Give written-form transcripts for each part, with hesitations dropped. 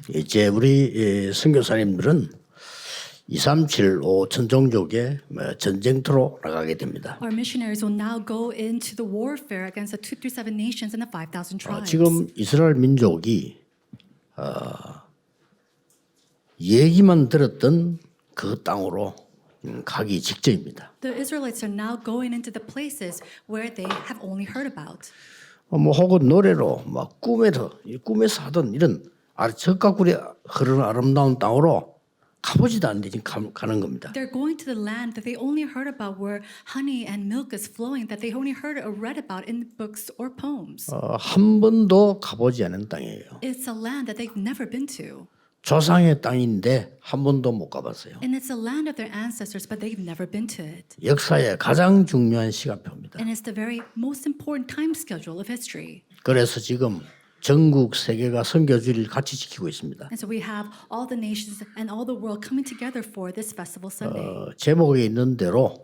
이제 우리 선교사님들은 2375 천종족의 전쟁터로 나가게 됩니다. Our missionaries will now go into the warfare against the 237 nations and the 5,000 tribes. 지금 이스라엘 민족이 얘기만 들었던 그 땅으로 가기 직전입니다. The Israelites are now going into the places where they have only heard about. 혹은 노래로 막 꿈에서 하던 이런 적가꿀이 흐르는 아름다운 땅으로 가보지도 않는데 지금 가는 겁니다. They're going to the land that they only heard about where honey and milk is flowing, that they only heard or read about in books or poems. 한 번도 가보지 않은 땅이에요. It's a land that they've never been to. 조상의 땅인데 한 번도 못 가봤어요. And it's a land of their ancestors, but they've never been to it. 역사의 가장 중요한 시간표입니다. And it's the very most important time schedule of history. 그래서 지금 전국 세계가 선교주의를 같이 지키고 있습니다. And so we have all the nations and all the world coming together for this festival Sunday. 제목에 있는 대로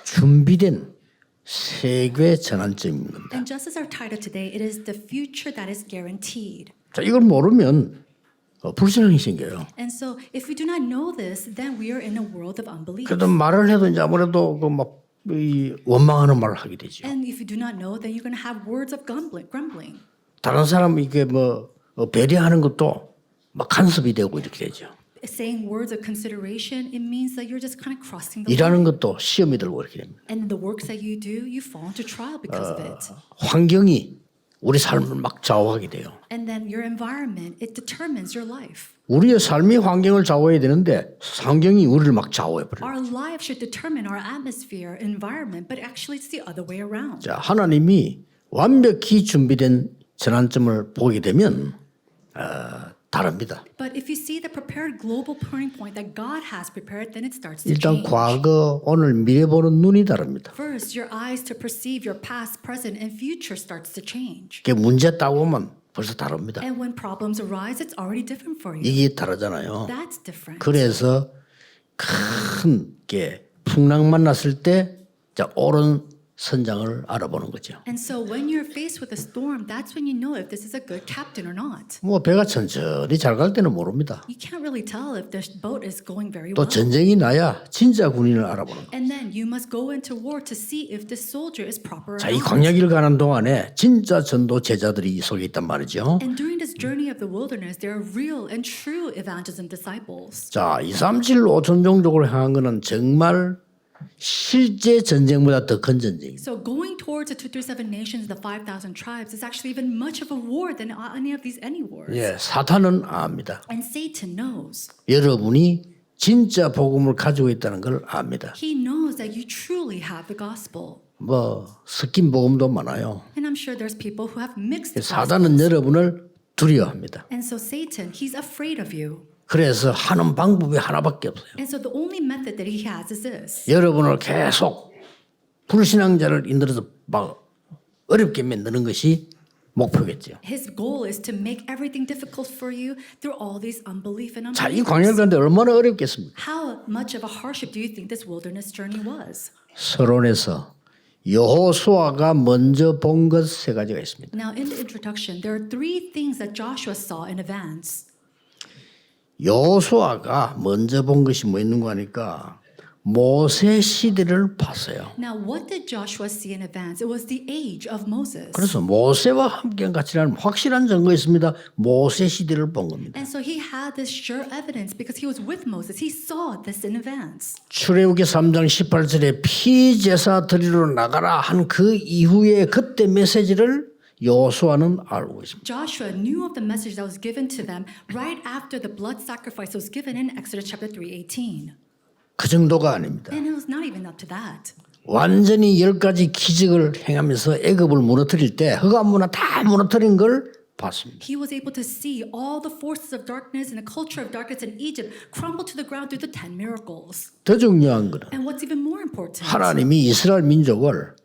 준비된 세계 전환점인 겁니다. And just as our title today, it is the future that is guaranteed. 자, 이걸 모르면 불신앙이 생겨요. And so if we do not know this, then we are in a world of unbelief. 그래도 말을 해도 이제 아무래도 원망하는 말을 하게 되죠. And if you do not know, then you're going to have words of grumbling. 다른 사람 이게 배려하는 것도 막 간섭이 되고 이렇게 되죠. Saying words of consideration, it means that you're just kind of crossing the 일하는 line. 것도 시험이 들고 이렇게 됩니다. And the works that you do, you fall into trial because of it. 환경이 우리 삶을 막 좌우하게 돼요. And then your environment, it determines your life. 우리의 삶이 환경을 좌우해야 되는데 환경이 우리를 막 좌우해 버려요. Our life should determine our atmosphere, environment, but actually it's the other way around. 자, 하나님이 완벽히 준비된 전환점을 보게 되면 다릅니다. But if you see the prepared global turning point that God has prepared, then it starts to 일단 change. 과거, 오늘, 미래 보는 눈이 다릅니다. First, your eyes to perceive your past, present, and future starts to change. 그게 문제 따오면 벌써 다릅니다. And when problems arise, it's already different for you. 이게 다르잖아요. That's different. 그래서 큰 게 풍랑 만났을 때 자, 옳은 선장을 알아보는 거죠. And so when you're faced with a storm, that's when you know if this is a good captain or not. 배가 천천히 잘 갈 때는 모릅니다. You can't really tell if the boat is going very 또 well. 전쟁이 나야 진짜 군인을 알아보는 거예요. And then you must go into war to see if the soldier is proper or 자, 이 not. 광야길 가는 동안에 진짜 전도 제자들이 속에 있단 말이죠. And during this journey of the wilderness, there are real and true evangelism disciples. 자, 237 5천종족으로 향한 거는 정말 실제 전쟁보다 더 큰 전쟁입니다. So going towards the 237 nations, the 5,000 tribes, is actually even much of a war than any wars. 예, 사탄은 압니다. And Satan knows. 여러분이 진짜 복음을 가지고 있다는 걸 압니다. He knows that you truly have the gospel. 섞인 복음도 많아요. And I'm sure there's people who have mixed 사단은 gospels. 여러분을 두려워합니다. And so Satan, he's afraid of you. 그래서 하는 방법이 하나밖에 없어요. And so the only method that he has is this. 여러분을 계속 불신앙자를 인들어서 막 어렵게 만드는 것이 목표겠죠. His goal is to make everything difficult for you through all these unbelief and 자, 이 unbelief. 광야를 가는데 얼마나 어렵겠습니까? How much of a hardship do you think this wilderness journey was? 서론에서 여호수아가 먼저 본 것 세 가지가 있습니다. Now, in the introduction, there are three things that Joshua saw in advance. 여호수아가 먼저 본 것이 뭐 있는 거 하니까 모세 시대를 봤어요. Now, what did Joshua see in advance? It was the age of Moses. 그래서 모세와 함께 같이라는 확실한 증거 있습니다. 모세 시대를 본 겁니다. And so he had this sure evidence because he was with Moses. He saw this in advance. 출애굽기 3장 18절에 피제사 드리러 나가라 한 그 이후에 그때 메시지를 여호수아는 알고 있습니다. Joshua knew of the message that was given to them right after the blood sacrifice was given in Exodus chapter 3:18. 그 정도가 아닙니다. And it was not even up to that. 완전히 10가지 기적을 행하면서 애굽을 무너뜨릴 때 흑암 문화 다 무너뜨린 걸 봤습니다. He was able to see all the forces of darkness and the culture of darkness in Egypt crumble to the ground through the 10 miracles. 더 중요한 것은 And what's even more important, 하나님이 이스라엘 민족을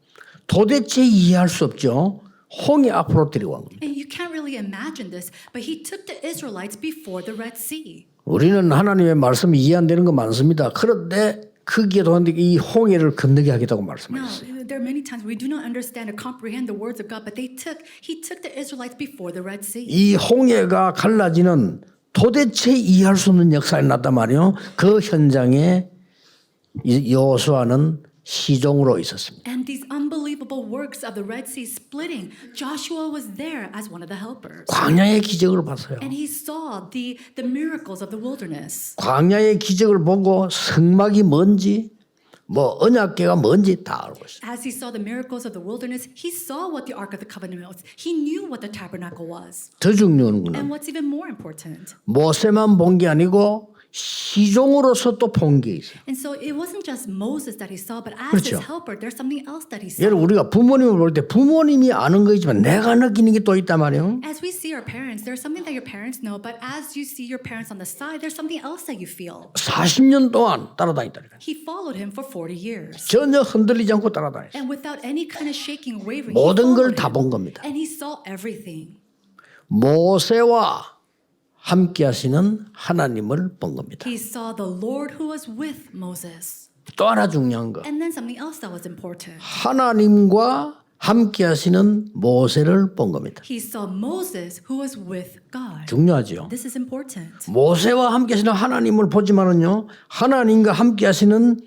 도대체 이해할 수 없죠. 홍해 앞으로 데려간 겁니다. and you can't really imagine this, but he took the Israelites before the Red Sea. 우리는 하나님의 말씀이 이해 안 되는 거 많습니다. 그런데 크기에 도는데 이 홍해를 건너게 하겠다고 No, 말씀하셨어요. there are many times we do not understand or comprehend the words of God, but he took the Israelites before the Red Sea. 이 홍해가 갈라지는 도대체 이해할 수 없는 역사가 났단 말이에요. 그 현장에 이 여호수아는 시종으로 있었습니다. And these unbelievable works of the Red Sea splitting, Joshua was there as one of the helpers. 광야의 기적을 봤어요. And he saw the miracles of the wilderness. 광야의 기적을 보고 성막이 뭔지 뭐 언약궤가 뭔지 다 알고 있어요. As he saw the miracles of the wilderness, he saw what the Ark of the Covenant was. He knew what the tabernacle was. 더 중요한 거는 And what's even more important, 모세만 본 게 아니고 시종으로서 또 본 게 있어요. and so it wasn't just Moses that he saw, but as 그렇죠. his helper, there's something else that he saw. 여러분 우리가 부모님을 볼 때 부모님이 아는 거지만 내가 느끼는 게 또 있단 말이에요. As we see our parents, there's something that your parents know, but as you see your parents on the side, there's something else that you feel. 40년 동안 따라다녔다니까. He followed him for 40 years. 전혀 흔들리지 않고 따라다녔어요. And without any kind of shaking, wavering, he 모든 걸 followed 다 him. 본 겁니다. And he saw everything. 모세와 함께 하시는 하나님을 본 겁니다. He saw the Lord who was with Moses. 또 하나 중요한 거. And then something else that was important. 하나님과 함께 하시는 모세를 본 겁니다. He saw Moses who was with God. 중요하죠. This is important. 모세와 함께 하시는 하나님을 보지만은요. 하나님과 함께 하시는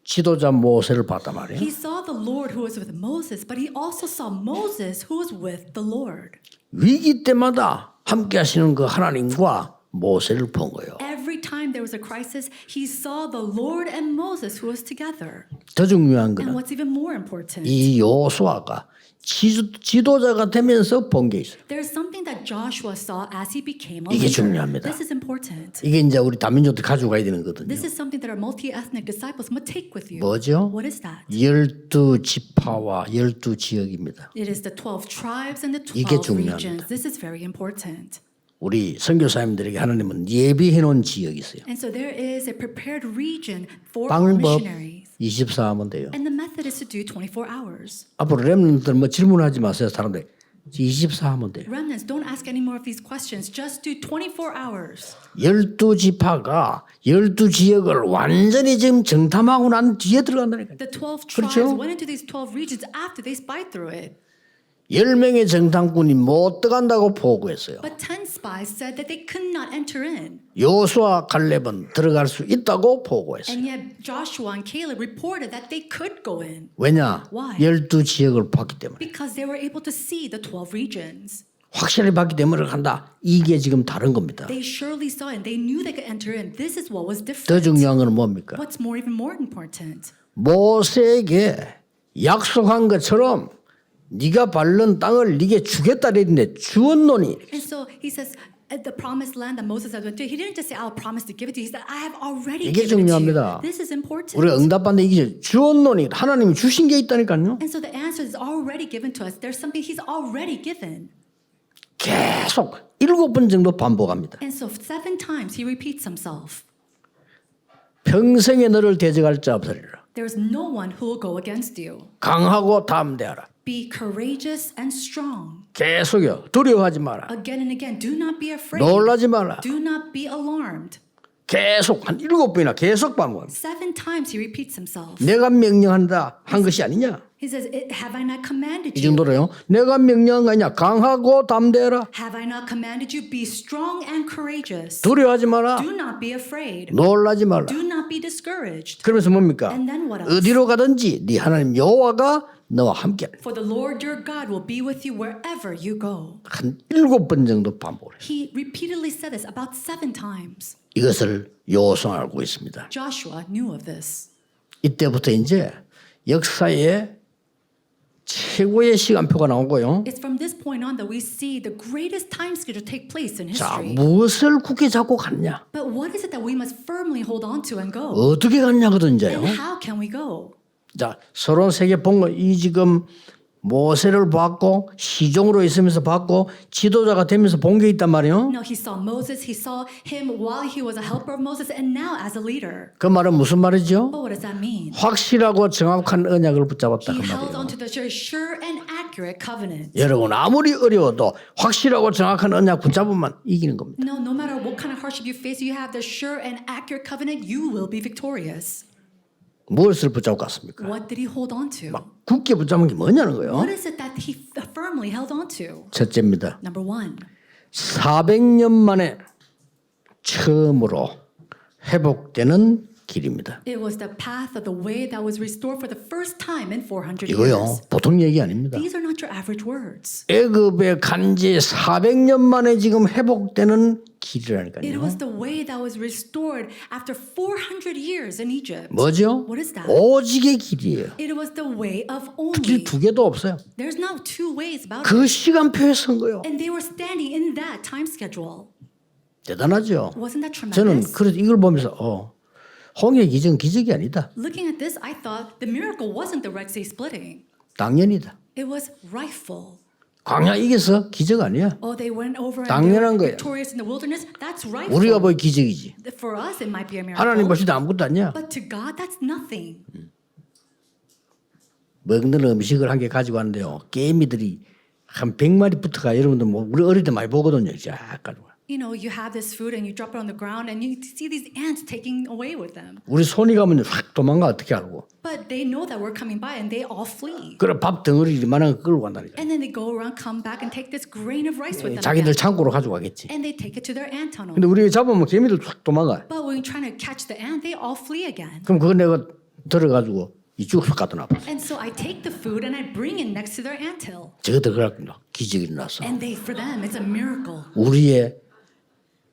지도자 모세를 봤단 말이에요. He saw the Lord who was with Moses, but he also saw Moses who was with the Lord. 위기 때마다 함께 하시는 그 하나님과 모세를 본 거예요. Every time there was a crisis, he saw the Lord and Moses who was together. 더 중요한 And 거는 what's even more important, 이 여호수아가 지도자가 되면서 본 게 있어요. there's something that Joshua saw as he became a 이게 leader. 중요합니다. This is important. 이게 이제 우리 다민족들 가지고 가야 되는 거거든요. This is something that our multi-ethnic disciples must take with you. 뭐죠? What is that? 12지파와 12지역입니다. It is the 12 tribes and the 이게 12 중요합니다. regions. This is very important. 우리 선교사님들에게 하나님은 예비해 놓은 지역이 있어요. And so there is a prepared region for our 방법 missionaries. 24 하면 돼요. And the method is to do 24 hours. 앞으로 렘넌트들 뭐 질문하지 마세요. 사람들 24 하면 돼요. Remnants, don't ask any more of these questions. Just do 24 hours. 12지파가 12지역을 완전히 지금 정탐하고 난 뒤에 들어간다니까요. The 12 그렇죠? tribes went into these 12 regions after they spied through it. 10명의 정탐꾼이 못 들어간다고 보고했어요. But 10 spies said that they could not enter in. 여호수아 갈렙은 들어갈 수 있다고 보고했어요. And yet Joshua and Caleb reported that they could go in 왜냐? Why? 12지역을 봤기 때문에. because they were able to see the 12 regions. 확실히 봤기 때문에 간다. 이게 지금 다른 겁니다. They surely saw it and they knew they could enter in. This is what was 더 different. 중요한 건 뭡니까? What's more, even more important? 모세에게 약속한 것처럼 네가 밟는 땅을 네게 주겠다 그랬는데 주었노니. And so he says, at the promised land that Moses had went to, he didn't just say, I'll promise to give it to you. He said, I have already 이게 given it to you. 중요합니다. This is important. 우리가 응답받는데 이게 주었노니 하나님이 주신 게 있다니까요. And so the answer is already given to us. There's something he's already given. 계속 7번 정도 반복합니다. And so 7 times he repeats himself. 평생에 너를 대적할 자 없으리라. There's no one who will go against you. 강하고 담대하라. Be courageous and strong. 계속요. 두려워하지 마라. Again and again, do not be afraid. 놀라지 마라. Do not be alarmed. 계속 한 7번이나 계속 반복합니다. 7 times he repeats himself. 내가 명령한다 한 것이 아니냐. He says, have I not commanded 이 you? 정도로요. 내가 명령한 거 아니냐. 강하고 담대하라. Have I not commanded you? Be strong and courageous. 두려워하지 마라. Do not be afraid. 놀라지 마라. Do not be discouraged. 그러면서 뭡니까? And then what else? 어디로 가든지 네 하나님 여호와가 너와 함께하리라. For the Lord your God will be with you wherever you go. 한 7번 정도 반복을 해요. He repeatedly said this about 7 times. 이것을 여호수아가 알고 있습니다. Joshua knew of this. 이때부터 이제 역사에 최고의 시간표가 나오고요. It's from this point on that we see the greatest time schedule take place in 자, history. 무엇을 굳게 잡고 갔냐? But what is it that we must firmly hold on to and go? 어떻게 갔냐거든요. And how can we go? 자, 서론 세계 본 거 이 지금 모세를 봤고 시종으로 있으면서 봤고 지도자가 되면서 본 게 있단 말이에요. No, he saw Moses, he saw him while he was a helper of Moses, and now as a leader. 그 말은 무슨 말이죠? But what does that mean? 확실하고 정확한 언약을 붙잡았다 그 He held 말이에요. on to the sure and accurate covenant. 여러분 아무리 어려워도 확실하고 정확한 언약 붙잡으면 이기는 겁니다. No matter what kind of hardship you face, you have the sure and accurate covenant, you will be victorious. 무엇을 붙잡고 갔습니까? What did he hold on to? 막 굳게 붙잡은 게 뭐냐는 거예요. What is it that he firmly held on to? 첫째입니다. Number one, 400년 만에 처음으로 회복되는 길입니다. it was the path of the way that was restored for the first time in 400 이거요, years. 보통 얘기 아닙니다. These are not your average words. 애굽의 간지 400년 만에 지금 회복되는 It 길이라니까요. was the way that was restored after 400 years in Egypt. 뭐죠? What is that? 오직의 길이에요. It was the way of 길 only. 두 개도 없어요. There's no two ways about it. 그 시간표에 선 거예요. And they were standing in that time schedule. 대단하죠. Wasn't that 저는 tremendous? 그래서 이걸 보면서 홍해 기적은 기적이 아니다. Looking at this, I thought the miracle wasn't the Red Sea splitting. 당연이다. It was rightful. 광야 이겨서 기적 아니야. Oh, they went over and they 당연한 were 거예요. victorious in the wilderness. That's rightful. 우리가 보기 기적이지. For us, it might be a 하나님 miracle. 보실 때 아무것도 아니야. But to God, that's nothing. 먹는 음식을 한 개 가지고 왔는데요. 개미들이 한 100마리 붙어가. 여러분들 뭐 우리 어릴 때 많이 보거든요. 쫙 가지고. You know, you have this food and you drop it on the ground and you see these ants taking away with them. 우리 손이 가면 확 도망가. 어떻게 알고. But they know that we're coming by and they all flee. 그래 밥 덩어리 이만한 거 끌고 간다니까. And then they go around, come back and take this grain of rice with them. 자기들 again. 창고로 가지고 가겠지. And they take it to their ant tunnel. 근데 우리가 잡으면 개미들 확 도망가. But when you're trying to catch the ant, they all flee again. 그럼 그거 내가 들어가지고 이쪽 쑥 갖다 놔봐. And so I take the food and I bring it next to their anthill. 저것들 그렇게 기적이 일어났어. And for them, it's a miracle. 우리의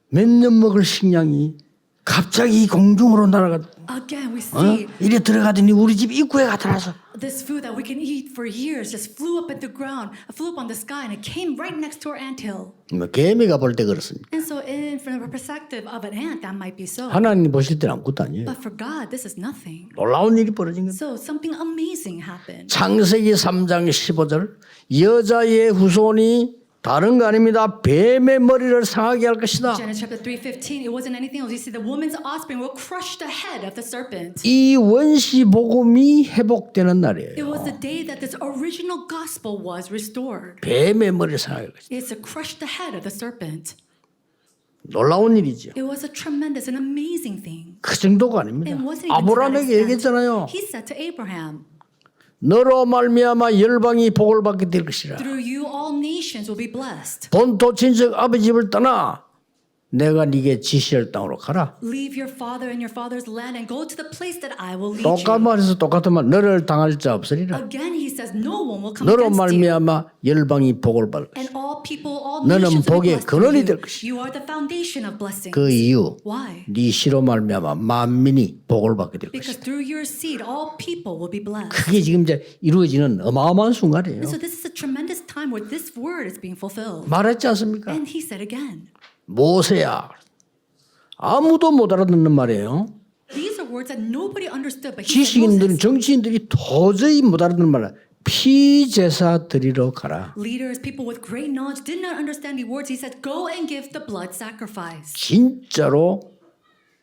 몇 년 먹을 식량이 갑자기 공중으로 날아가. Again, we see 이래 들어가더니 우리 집 입구에 나타나서. this food that we can eat for years just flew up at the ground, flew up on the sky, and it came right next to our anthill. 뭐 개미가 볼 때 그렇습니다. And so, from the perspective of an ant, that might be so. 하나님 보실 때는 아무것도 아니에요. But for God, this is nothing. 놀라운 일이 벌어진 겁니다. So something amazing happened. 창세기 3장 15절 여자의 후손이 다른 거 아닙니다. 뱀의 머리를 상하게 할 것이다. Genesis chapter 3:15, it wasn't anything else. You see, the woman's offspring will crush the head of the serpent. 이 원시 복음이 회복되는 It 날이에요. was the day that this original gospel was restored. 뱀의 머리를 상하게 할 것이다. It's to crush the head of the serpent. 놀라운 일이죠. It was a tremendous and amazing thing. 그 정도가 아닙니다. It wasn't even to that 아브라함에게 extent. 얘기했잖아요. He said to Abraham, 너로 말미암아 열방이 복을 받게 될 것이라. through you all nations will be blessed. 본토 친척 아버지 집을 떠나 내가 네게 지시할 땅으로 가라. Leave your father and your father's land and go to the place that I will lead 똑같은 you. 말에서 똑같은 말. 너를 당할 자 없으리라. Again, he says, no one will come 너로 against you. 말미암아 열방이 복을 받을 것이다. And all people, all 너는 nations will be 복의 blessed through 근원이 you. 될 것이다. You are the foundation of blessings. 그 이유 Why? 네 씨로 말미암아 만민이 복을 받게 될 Because 것이다. through your seed, all people will be blessed. 그게 지금 이제 이루어지는 어마어마한 순간이에요. And so this is a tremendous time where this word is being fulfilled. 말했지 않습니까? And he said again, 모세야. 아무도 못 알아듣는 말이에요. these are words that nobody understood, but he said, 지식인들은 Moses, 정치인들이 도저히 못 알아듣는 말이야. 피제사 드리러 가라. leaders, people with great knowledge did not understand the words. He said, go and give the blood sacrifice. 진짜로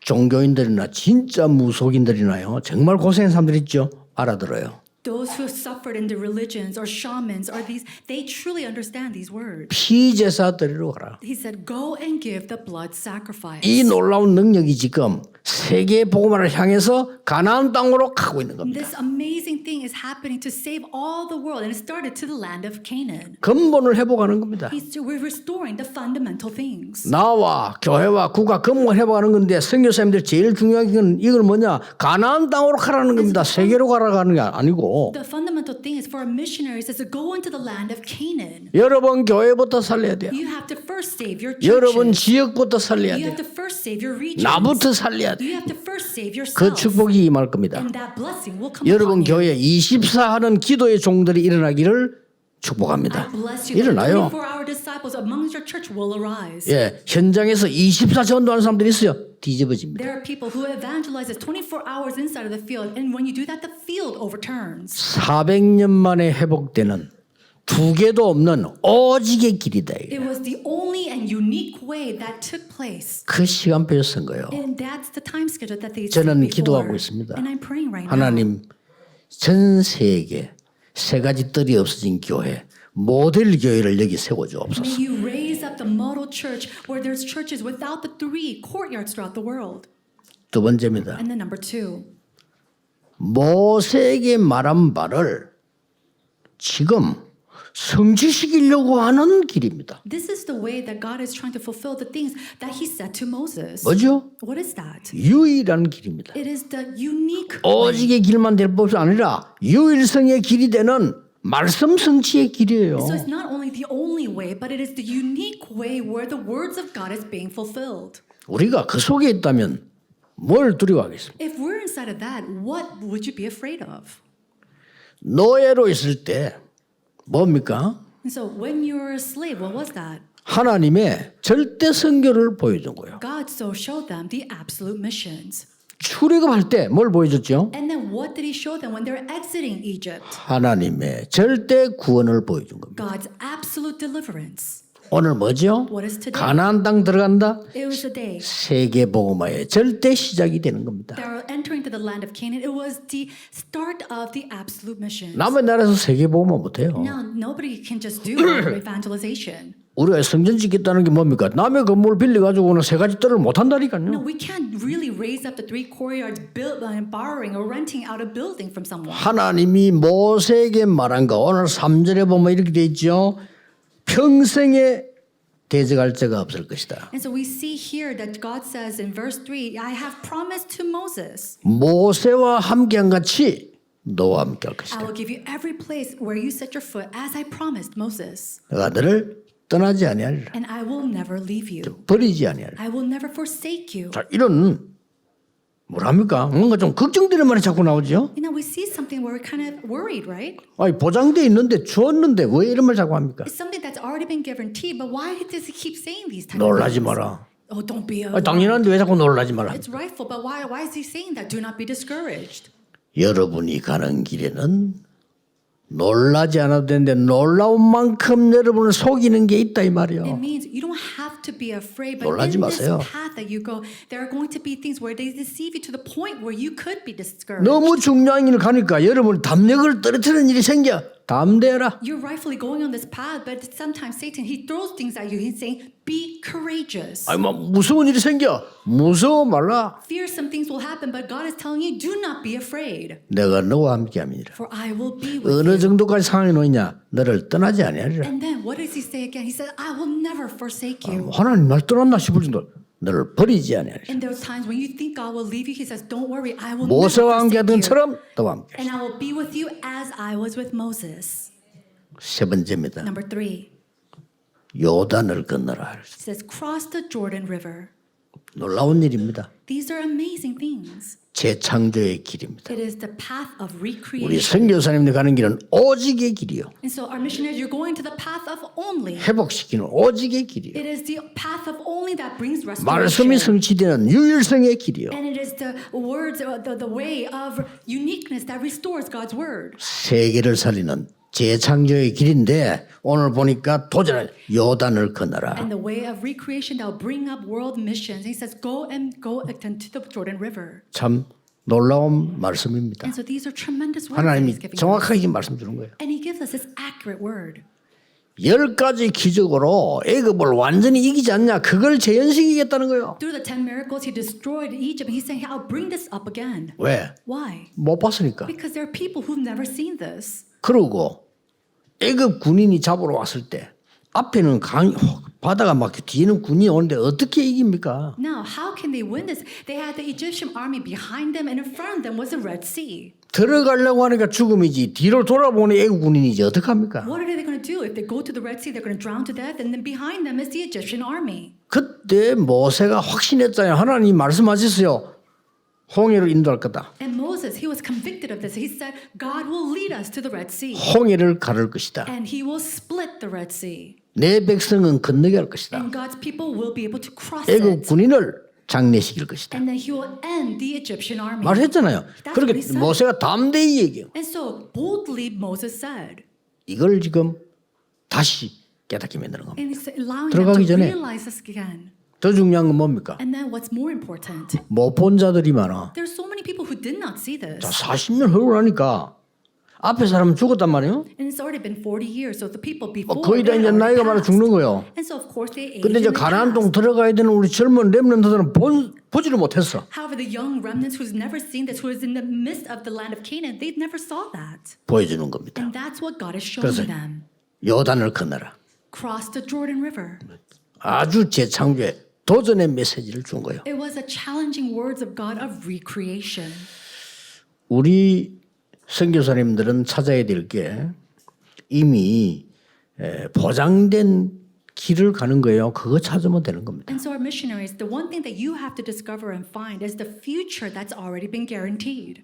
종교인들이나 진짜 무속인들이나요. 정말 고생한 사람들 있죠. 알아들어요. Those who suffered in the religions or shamans or these, they truly understand these words. 피제사 드리러 가라. He said, go and give the blood sacrifice. 이 놀라운 능력이 지금 세계 복음화를 향해서 가나안 땅으로 가고 있는 겁니다. This amazing thing is happening to save all the world, and it started to the land of Canaan. 근본을 회복하는 겁니다. We're restoring the fundamental things. 나와 교회와 국가 근본을 회복하는 건데 선교사님들 제일 중요한 건 이걸 뭐냐? 가나안 땅으로 가라는 겁니다. 세계로 가라는 게 아니고. The fundamental thing is for our missionaries is to go into the land of Canaan. 여러분 교회부터 살려야 돼요. You have to first save your 여러분 churches. 지역부터 살려야 You 돼요. have to first save your regions. 나부터 살려야 돼요. You have to first save 그 yourself. 축복이 임할 겁니다. And that blessing will come 여러분 upon you. 교회 24하는 기도의 종들이 일어나기를 축복합니다. I bless you. The 일어나요. 24-hour disciples amongst your church will arise. 예, 현장에서 24 전도하는 사람들이 있어요. 뒤집어집니다. There are people who evangelize 24 hours inside of the field, and when you do that, the field overturns. 400년 만에 회복되는 두 개도 없는 오직의 길이다. It was the only and unique way that took place. 그 시간표에 쓴 거예요. And that's the time schedule that they 저는 set 기도하고 before. 있습니다. And I'm praying right now. 하나님 전 세계 세 가지 뜰이 없어진 교회 모델 교회를 여기 세워 주옵소서. May you raise up the model church where there's churches without the 3 courtyards throughout the world. 두 번째입니다. And then number 2, 모세에게 말한 바를 지금 성취시키려고 하는 길입니다. This is the way that God is trying to fulfill the things that he said to Moses. 뭐죠? What is that? 유일한 길입니다. It is the unique 오직의 길만 될 것이 아니라 유일성의 길이 되는 말씀 성취의 길이에요. So it's not only the only way, but it is the unique way where the words of God is being fulfilled. 우리가 그 속에 있다면 뭘 두려워하겠습니까? If we're inside of that, what would you be afraid of? 노예로 있을 때 뭡니까? And so when you were a slave, what was that? 하나님의 절대 선교를 보여준 거예요. God so showed them the absolute missions. 출애굽할 때 뭘 보여줬죠? And then what did he show them when they're exiting Egypt? 하나님의 절대 구원을 보여준 겁니다. God's absolute deliverance. 오늘 뭐죠? What is today? 가나안 땅 들어간다. It was a day. 세계 복음화의 절대 시작이 되는 겁니다. They were entering to the land of Canaan. It was the start of the absolute mission. 남의 나라에서 세계 복음화 못해요. Now, nobody can just do evangelization. 우리가 성전 짓겠다는 게 뭡니까? 남의 건물 빌려가지고는 세 가지 뜰을 못 No, 한다니까요. we can't really raise up the 3 courtyards built by borrowing or renting out a building from someone. 하나님이 모세에게 말한 거 오늘 3절에 보면 이렇게 돼 있죠. 평생에 대적할 자가 없을 것이다. And so we see here that God says in verse 3, I have promised to Moses, 모세와 함께한 같이 너와 함께할 I 것이다. will give you every place where you set your foot as I promised Moses. 내가 너를 떠나지 아니하리라. And I will never leave you. 버리지 아니하리라. I will never forsake you. 자, 이런 뭐랍니까? 뭔가 좀 걱정되는 말이 자꾸 나오죠. You know, we see something where we're kind of worried, right? 아니 보장돼 있는데 주었는데 왜 이런 말 자꾸 합니까? It's something that's already been guaranteed, but why does he keep saying these types 놀라지 of things? 마라. Oh, don't be 아니, 당연한데 왜 자꾸 놀라지 마라? It's rightful, but why is he saying that? Do not be discouraged. 여러분이 가는 길에는 놀라지 않아도 되는데 놀라운 만큼 여러분을 속이는 게 있다 이 말이요. It means you don't have to be afraid, but 놀라지 in this 마세요. path that you go, there are going to be things where they deceive you to the point where you could be discouraged. 너무 중요한 일을 가니까 여러분 담력을 떨어뜨리는 일이 생겨. 담대해라. You're rightfully going on this path, but sometimes Satan, he throws things at you. He's saying, be courageous. 아니 뭐 무서운 일이 생겨. 무서워 말라. Fearsome things will happen, but God is telling you, do not be afraid, 내가 너와 함께함이니라. for I will be with 어느 you. 정도까지 상황이 놓이냐? 너를 떠나지 아니하리라. And then what does he say again? He said, I will never forsake you. 하나님 날 떠났나 싶을 정도 너를 버리지 아니하리라. And those times when you think God will leave you, he says, don't worry, I will never 모세와 forsake 함께하던 you. 처럼 너와 함께. And I will be with you as I was with Moses. 세 번째입니다. Number 3, 요단을 건너라. it says, cross the Jordan River. 놀라운 일입니다. These are amazing things. 재창조의 길입니다. It is the path of 우리 recreation. 선교사님들 가는 길은 오직의 길이요. And so our missionaries, you're going to the path of only. 회복시키는 오직의 길이요. It is the path of only that brings 말씀이 restoration. 성취되는 유일성의 길이요. And it is the words, the way of uniqueness that restores God's word. 세계를 살리는 재창조의 길인데 오늘 보니까 도전을 요단을 건너라. And the way of recreation that will bring up world missions. He says, go to the Jordan River. 참 놀라운 말씀입니다. And so these are tremendous words that 하나님이 he's giving us. 정확하게 말씀 주는 거예요. And he gives us this accurate word. 10가지 기적으로 애굽을 완전히 이기지 않냐? 그걸 재현시키겠다는 거예요. Through the 10 miracles, he destroyed Egypt. He's saying, I'll bring this up again. 왜? Why? 못 봤으니까. Because there are people who've never seen this. 그러고 애굽 군인이 잡으러 왔을 때 앞에는 바다가 막 뒤에는 군인이 오는데 어떻게 이깁니까? Now, how can they win this? They had the Egyptian army behind them, and in front of them was the Red Sea. 들어가려고 하니까 죽음이지 뒤로 돌아보는 애국 군인이지 어떡합니까? What are they going to do? If they go to the Red Sea, they're going to drown to death, and then behind them is the Egyptian army. 그때 모세가 확신했잖아요. 하나님 말씀하셨어요. 홍해를 인도할 거다. And Moses, he was convicted of this. He said, God will lead us to the Red Sea, 홍해를 가를 것이다. and he will split the Red Sea, 내 백성은 건너게 할 것이다. and God's people will be able to cross 애국 it, 군인을 장례시킬 것이다. and then he will end the Egyptian army. 말했잖아요. That's 그렇게 what he said. 모세가 담대히 얘기해요. And so boldly Moses said, 이걸 지금 다시 깨닫게 만드는 겁니다. and he's allowing them 들어가기 to 전에 realize this again. 더 중요한 건 뭡니까? And then what's more important, 못 본 자들이 많아. there's so many people who did not see 자, this. 40년 흐르고 나니까 앞에 사람은 죽었단 말이에요. And it's already been 40 years, so the people before 거의 다 they 이제 had already 나이가 많아 passed. 죽는 거예요. And so of course they aged 근데 이제 and they 가나안 passed. 땅 들어가야 되는 우리 젊은 렘넌트들은 보지를 못했어. However, the young remnants who's never seen this, who is in the midst of the land of Canaan, they never saw that. 보여주는 겁니다. And that's what God is showing 그래서 them. 요단을 건너라. Cross the Jordan River. 아주 재창조의 도전의 메시지를 준 거예요. It was a challenging words of God of recreation. 우리 선교사님들은 찾아야 될 게 이미 보장된 길을 가는 거예요. 그거 찾으면 되는 겁니다. And so our missionaries, the one thing that you have to discover and find is the future that's already been guaranteed.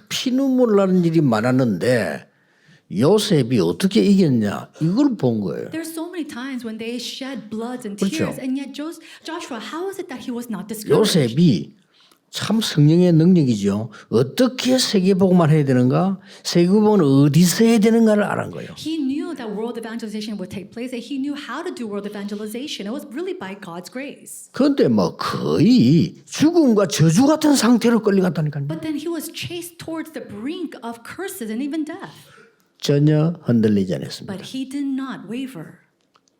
피눈물 나는 일이 많았는데 요셉이 어떻게 이겼냐 이걸 본 거예요. There's so many times when they shed blood and 그렇죠. tears, and yet Joshua, how is it that he was not discouraged? 요셉이 참 성령의 능력이죠. 어떻게 세계복음을 해야 되는가, 세계복음은 어디서 해야 되는가를 알은 거예요. He knew that world evangelization would take place, and he knew how to do world evangelization. It was really by God's grace. 그런데 뭐 거의 죽음과 저주 같은 상태로 끌려갔다니까요. But then he was chased towards the brink of curses and even death. 전혀 흔들리지 않았습니다. But he did not waver.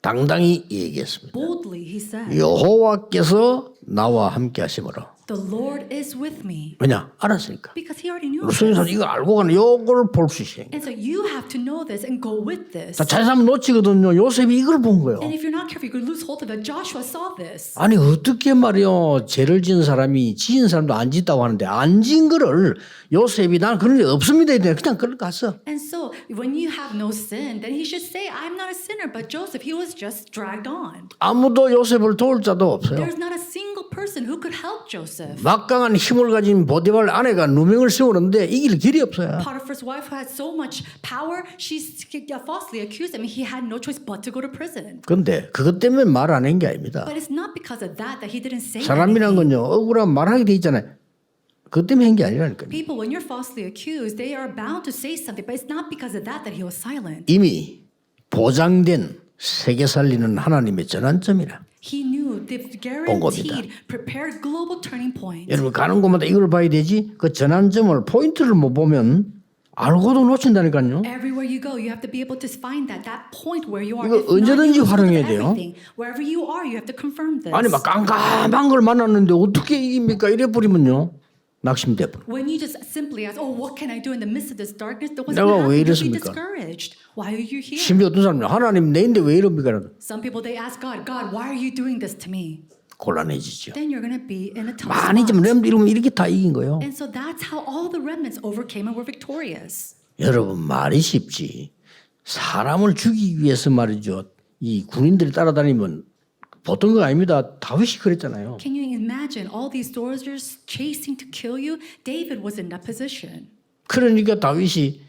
당당히 얘기했습니다. Boldly he said, 여호와께서 나와 함께 하심으로. "The Lord is with me." 왜냐? 알았으니까. Because he already knew 우리 this. 선교사는 이거 알고 가는 요걸 볼 수 있어요. And so you have to know this and go with this. 자, 잘하면 놓치거든요. 요셉이 이걸 본 거예요. And if you're not careful, you could lose hold of it. Joshua saw this. 아니 어떻게 말이요 죄를 지은 사람이 지은 사람도 안 짓다고 하는데 안 지은 거를 요셉이 난 그런 게 없습니다 이래 그냥 끌어갔어. And so when you have no sin, then he should say, "I'm not a sinner." But Joseph, he was just dragged on. 아무도 요셉을 도울 자도 없어요. There's not a single person who could help Joseph. 막강한 힘을 가진 보디발 아내가 누명을 씌우는데 이길 길이 없어요. Potiphar's wife who had so much power, she falsely accused him. He had no choice but to go to prison. 그런데 그것 때문에 말 안 한 게 아닙니다. But it's not because of that he didn't say 사람이란 anything. 건요 억울한 말하게 돼 있잖아요. 그것 때문에 한 게 아니라니까요. People, when you're falsely accused, they are bound to say something, but it's not because of that he was silent. 이미 보장된 세계 살리는 하나님의 전환점이라. He knew the guaranteed, prepared global turning point. 여러분 가는 곳마다 이걸 봐야 되지. 그 전환점을 포인트를 못 보면 알고도 놓친다니까요. Everywhere you go, you have to be able to find that point where you are. 이거 If not, 언제든지 you lose 활용해야 돼요. everything. Wherever you are, you have to confirm this. 아니 막 깜깜한 걸 만났는데 어떻게 이깁니까? 이래 버리면요 낙심돼 버려. When you just simply ask, "Oh, what can I do in the midst of this darkness?" Then what's 내가 going to 왜 happen? You'll be 이랬습니까? discouraged. Why are you here? 심지어 어떤 사람은 하나님 내인데 왜 이럽니까? Some people they ask God, "God, why are you doing this to me?" 곤란해지죠. Then you're going to be in a tough 많이 좀 spot. 렘들 이러면 이렇게 다 이긴 거예요. And so that's how all the remnants overcame and were victorious. 여러분 말이 쉽지. 사람을 죽이기 위해서 말이죠. 이 군인들이 따라다니면 보통 거 아닙니다. 다윗이 그랬잖아요. Can you imagine all these soldiers chasing to kill you? David was in that position. 그러니까 다윗이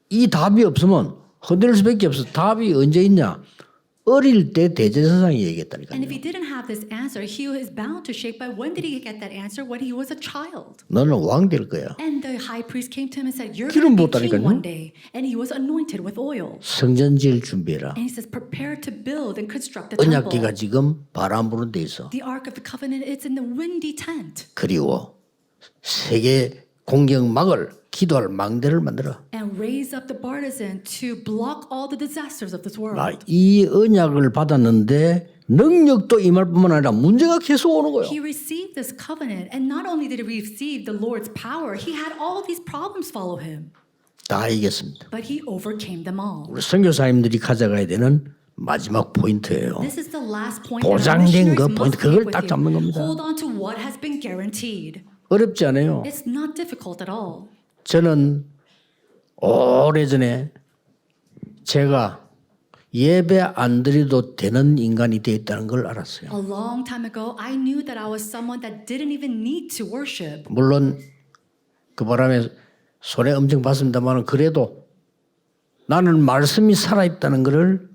이 답이 없으면 흔들릴 수밖에 없어. 답이 언제 있냐? 어릴 때 대제사장이 And 얘기했다니까요. if he didn't have this answer, he is bound to shake. But when did he get that answer? When he was a child. 너는 왕 될 거야. And the high priest came to him and said, "You're 기름 going to be king 부었다니까요. one day." And he was anointed with oil. 성전 지을 준비해라. And he says, "Prepare to build and construct the temple." 언약궤가 지금 바람 부는 데 있어. The Ark of the Covenant, it's in the windy tent. 그리고 세계 공격막을 기도할 망대를 만들어. And raise up the partisan to block all the disasters of this world. 이 언약을 받았는데 능력도 임할 뿐만 아니라 문제가 계속 오는 거예요. He received this covenant, and not only did he receive the Lord's power, he had all these problems follow him. 다 이겼습니다. But he overcame them all. 우리 선교사님들이 가져가야 되는 마지막 포인트예요. This is the last point that our 보장된 거 missionaries 포인트 must 그걸 take 딱 with 잡는 you. 겁니다. Hold on to what has been guaranteed. 어렵지 않아요. It's not difficult at all. 저는 오래전에 제가 예배 안 드려도 되는 인간이 되어 있다는 걸 알았어요. A long time ago, I knew that I was someone that didn't even need to worship. 물론 그 바람에 손해 엄청 봤습니다만 그래도 나는 말씀이 살아있다는 것을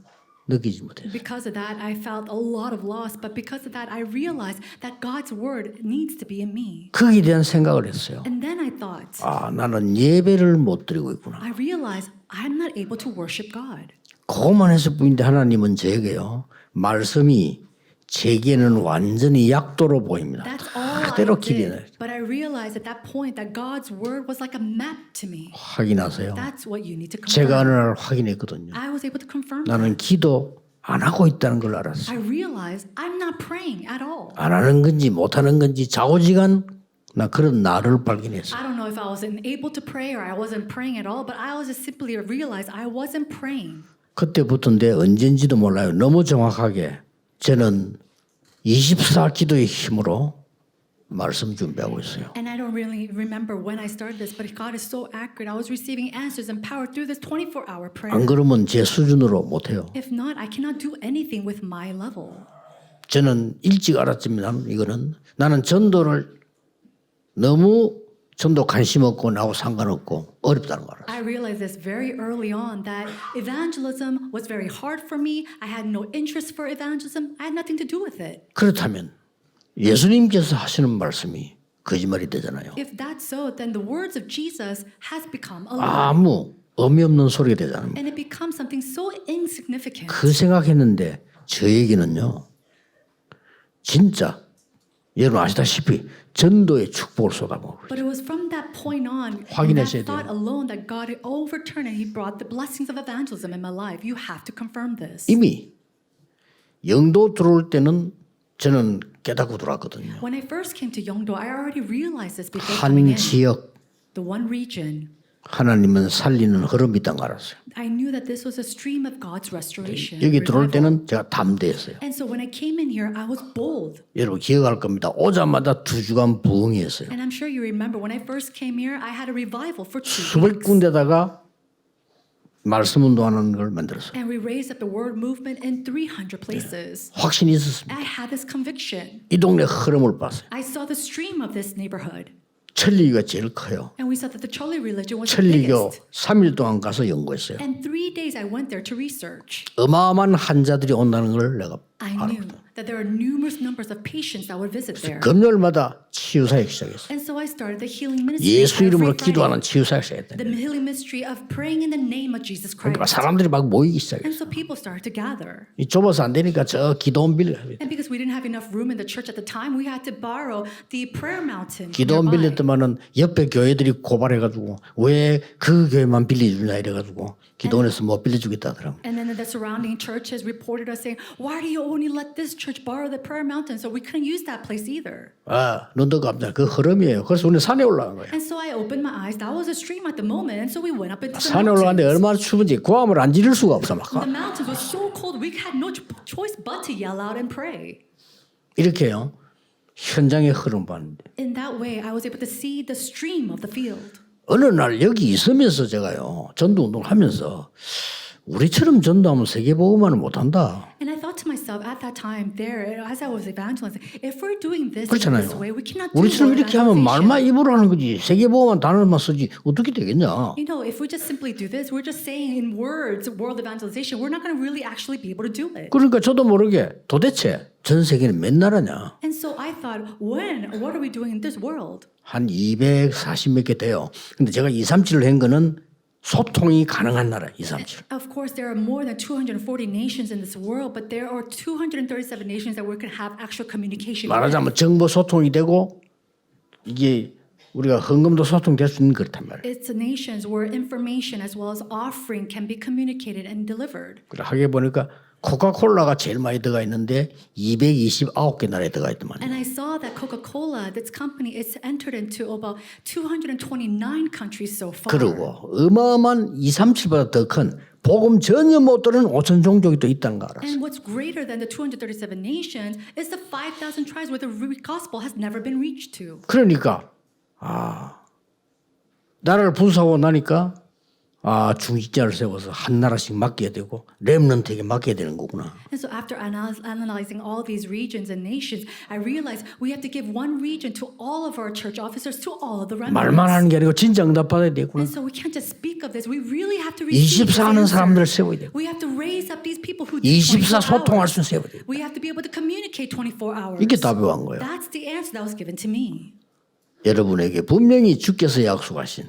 느끼지 못했어요. Because of that, I felt a lot of loss. But because of that, I realized that God's word needs to be in me. 거기에 대한 생각을 했어요. And then I thought, 아, 나는 예배를 못 드리고 있구나. I realized I'm not able to worship God. 그것만 했을 뿐인데 하나님은 제게요. 말씀이 제게는 완전히 약도로 보입니다. That's all 그대로 I 길이 did, but I realized at that point that God's word was like a map to me. 확인하세요. That's what you need to 제가 어느 confirm. 날 확인했거든요. I was able to confirm 나는 that. 기도 안 하고 있다는 걸 I 알았어요. realized I'm not praying at all. 안 하는 건지 못 하는 건지 좌우지간 나 그런 나를 발견했어요. I don't know if I wasn't able to pray or I wasn't praying at all, but I was just simply realized I wasn't praying. 그때부터인데 언젠지도 몰라요. 너무 정확하게 저는 24 기도의 힘으로 말씀 준비하고 있어요. And I don't really remember when I started this, but God is so accurate. I was receiving answers and power through this 24-hour prayer. 안 그러면 제 수준으로 못해요. If not, I cannot do anything with my level. 저는 일찍 알았지만 이거는 나는 전도를 너무 전도 관심 없고 나하고 상관없고 어렵다는 걸 알았어요. I realized this very early on that evangelism was very hard for me. I had no interest for evangelism. I had nothing to do with it. 그렇다면 예수님께서 하시는 말씀이 거짓말이 되잖아요. If that's so, then the words of Jesus has become a lie. 아무 의미 없는 소리가 되잖아요. And it becomes something so insignificant. 그 생각했는데 저에게는요. 진짜 여러분 아시다시피 전도의 축복을 쏟아부어. But it was from that point on, in 확인하셔야 that thought 돼요. alone, that God overturned and He brought the blessings of evangelism in my life. You have to confirm this. 이미 영도 들어올 때는 저는 깨닫고 들어왔거든요. When I first came to Yeongdo, I already realized this before coming 한 in. 지역 The one region, 하나님은 살리는 흐름이 있다는 걸 알았어요. I knew that this was a stream of God's restoration. 여기 들어올 revival. 때는 제가 담대했어요. And so when I came in here, I was bold. 여러분 기억할 겁니다. 오자마자 2주간 부흥이었어요. And I'm sure you remember when I first came here, I had a revival for 2 수백 weeks. 군데다가 말씀 운동하는 걸 만들었어요. And we raised up the word movement in 300 places. 확신이 있었습니다. I had this conviction. 이 동네 흐름을 봤어요. I saw the stream of this neighborhood. 천리교가 제일 커요. And we saw that the Chole religion was the 천리교 biggest. 3일 동안 가서 연구했어요. And 3 days I went there to research. 어마어마한 환자들이 온다는 걸 내가 I knew that there are numerous numbers of patients that would visit there. 금요일마다 치유사역 시작했어요. And so I started the healing ministry. 예수 이름으로 every Friday. 기도하는 치유사역 시작했다. The healing ministry of praying in the name of Jesus 그러니까 Christ. 사람들이 막 모이기 시작했어요. And so people started to gather. 이 좁아서 안 되니까 저 기도원 빌려. And because we didn't have enough room in the church at the time, we had to borrow the prayer mountain. 기도원 nearby. 빌렸더만은 옆에 교회들이 고발해가지고 왜 그 교회만 빌려주냐 이래가지고 기도원에서 못 빌려주겠다 하더라고. And then the surrounding churches reported us saying, why do you only let this church borrow the prayer mountain? So we couldn't use that place either. 아, 눈도 감자 그 흐름이에요. 그래서 우리 산에 올라간 거예요. And so I opened my eyes. That was a stream at the moment. And so we went up into the 산에 올라갔는데 mountains. 얼마나 추운지 고함을 안 지를 수가 없어 막. The mountains were so cold, we had no choice but to yell out and pray. 이렇게요. 현장의 흐름 봤는데 In that way, I was able to see the stream of the field. 어느 날 여기 있으면서 제가요 전도 운동을 하면서 우리처럼 전도하면 세계복음화는 못한다. And I thought to myself at that time there, as I was evangelizing, if we're doing this in 그렇잖아요. this way, we cannot do 우리처럼 world 이렇게 하면 evangelization. 말만 입으로 하는 거지 세계복음화 단어만 쓰지 어떻게 되겠냐. You know, if we just simply do this, we're just saying in words world evangelization, we're not going to really actually be able to do it. 그러니까 저도 모르게 도대체 전 세계는 몇 나라냐. And so I thought, what are we doing in this world? 한 240 몇 개 돼요. 근데 제가 237을 한 거는 소통이 가능한 나라 237. Of course, there are more than 240 nations in this world, but there are 237 nations that we can have actual communication with. 말하자면 정보 소통이 되고 이게 우리가 헌금도 소통될 수 있는 그렇단 말이에요. It's nations where information as well as offering can be communicated and delivered. 그래 하게 보니까 코카콜라가 제일 많이 들어가 있는데 229개 나라에 들어가 있더만. And I saw that Coca-Cola, this company, it's entered into about 229 countries so far. 그리고 어마어마한 237보다 더 큰 복음 전혀 못 들은 5천 종족이 또 있다는 거 알았어요. And what's greater than the 237 nations is the 5,000 tribes where the gospel has never been reached to. 그러니까 나라를 분수하고 나니까 중직자를 세워서 한 나라씩 맡겨야 되고 렘넌트에게 맡겨야 되는 거구나. And so after analyzing all these regions and nations, I realized we have to give one region to all of our church officers, to all of the 말만 remnants. 하는 게 아니고 진짜 응답받아야 되구나. And so we can't just speak of this. We really have to receive this 24하는 answer. 사람들을 세워야 돼. We have to raise up these people who do 24 24 소통할 hours. 수 세워야 돼. We have to be able to communicate 24 hours. 이게 답이 온 거예요. That's the answer that was given to me. 여러분에게 분명히 주께서 약속하신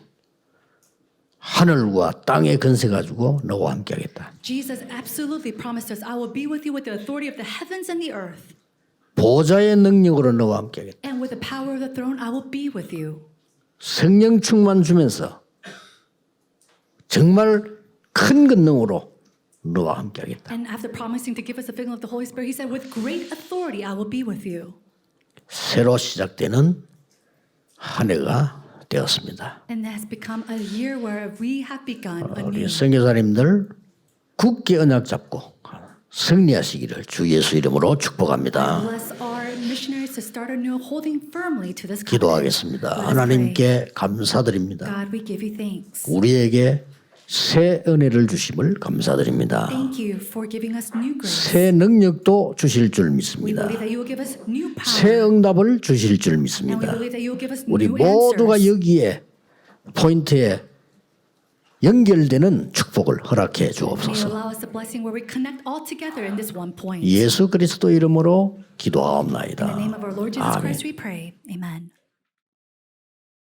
하늘과 땅의 건세 가지고 너와 함께하겠다. Jesus absolutely promised us, I will be with you with the authority of the heavens and the earth. 보좌의 능력으로 너와 함께하겠다. And with the power of the throne, I will be with you. 성령 충만 주면서 정말 큰 권능으로 너와 함께하겠다. And after promising to give us the filling of the Holy Spirit, he said, with great authority, I will be with you. 새로 시작되는 한 해가 되었습니다. And that has become a year where we have begun 우리 anew. 선교사님들 굳게 언약 잡고 승리하시기를 주 예수 이름으로 축복합니다. Bless our missionaries to start anew, holding firmly to this covenant. 기도하겠습니다. Let us pray. 하나님께 감사드립니다. God, we give you thanks. 우리에게 새 은혜를 주심을 감사드립니다. Thank you for giving us new grace. 새 능력도 주실 줄 We 믿습니다. believe that you will give us new 새 power. 응답을 주실 줄 And we 믿습니다. believe that you will give us 우리 new 모두가 answers. 여기에 포인트에 연결되는 축복을 허락해 May you 주옵소서. allow us a blessing where we connect all together in this one point. 예수 그리스도 이름으로 In the 기도하옵나이다. name of our Lord Jesus 아멘. Christ we pray. Amen.